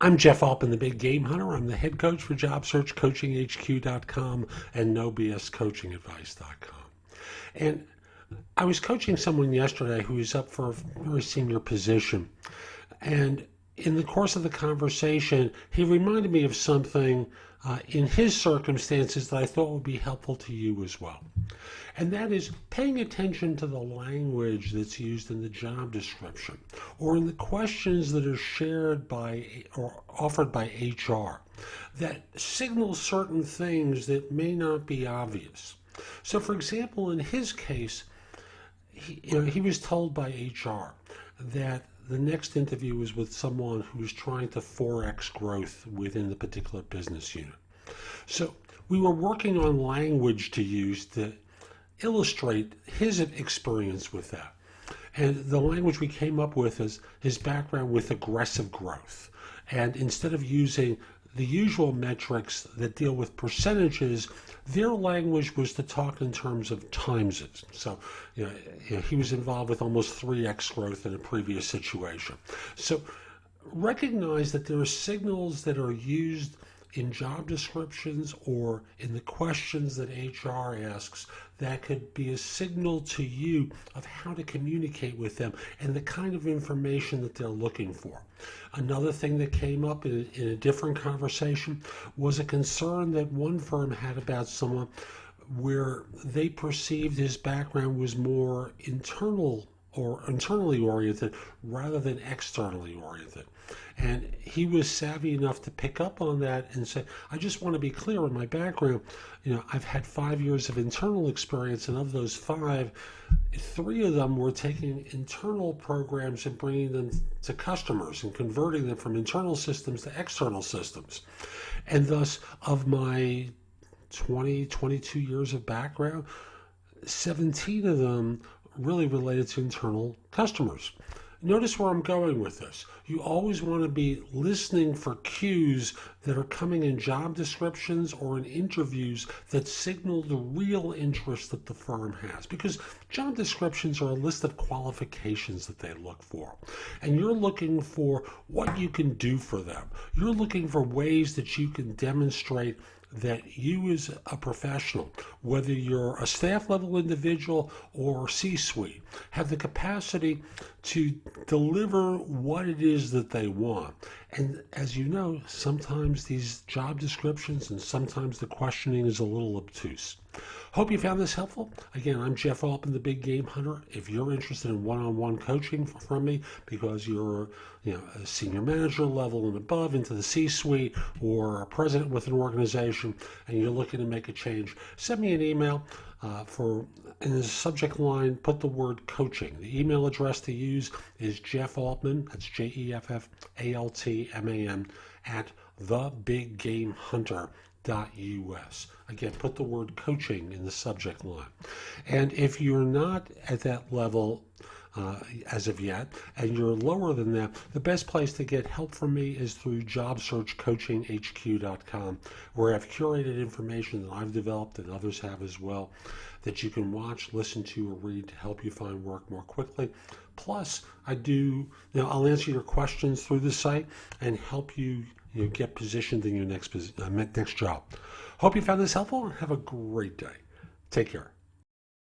I'm Jeff Altman, the Big Game Hunter. I'm the head coach for JobSearchCoachingHQ.com and NoBSCoachingAdvice.com. And I was coaching someone yesterday who is up for a very senior position. And in the course of the conversation, he reminded me of something in his circumstances that I thought would be helpful to you as well. And that is paying attention to the language that's used in the job description or in the questions that are shared by or offered by HR that signal certain things that may not be obvious. So, for example, in his case, he was told by HR that the next interview was with someone who was trying to 4x growth within the particular business unit. So we were working on language to use to illustrate his experience with that. And the language we came up with is his background with aggressive growth. And instead of using the usual metrics that deal with percentages, their language was to talk in terms of timeses. So he was involved with almost 3x growth in a previous situation. So recognize that there are signals that are used in job descriptions or in the questions that HR asks that could be a signal to you of how to communicate with them and the kind of information that they're looking for. Another thing that came up in a different conversation was a concern that one firm had about someone where they perceived his background was more internal or internally oriented rather than externally oriented. And he was savvy enough to pick up on that and say, I just want to be clear in my background, I've had 5 years of internal experience, and of those 5, 3 of them were taking internal programs and bringing them to customers and converting them from internal systems to external systems. And thus, of my 22 years of background, 17 of them really related to internal customers. Notice where I'm going with this. You always want to be listening for cues that are coming in job descriptions or in interviews that signal the real interest that the firm has. Because job descriptions are a list of qualifications that they look for. And you're looking for what you can do for them. You're looking for ways that you can demonstrate that you as a professional, whether you're a staff level individual or C-suite, have the capacity to deliver what it is that they want. And as you know, sometimes these job descriptions and sometimes the questioning is a little obtuse. Hope you found this helpful. Again, I'm Jeff Altman, the Big Game Hunter. If you're interested in one-on-one coaching from me because you're a senior manager level and above into the C-suite or a president with an organization and you're looking to make a change, send me an email in the subject line, put the word coaching. The email address to use is Jeff Altman, that's JEFFALTMAN, at thebiggamehunter.us. Again, put the word coaching in the subject line. And if you're not at that level as of yet, and you're lower than that, the best place to get help from me is through JobSearchCoachingHQ.com, where I've curated information that I've developed and others have as well, that you can watch, listen to, or read to help you find work more quickly. Plus, I'll answer your questions through the site and help you get positioned in your next job. Hope you found this helpful and have a great day. Take care.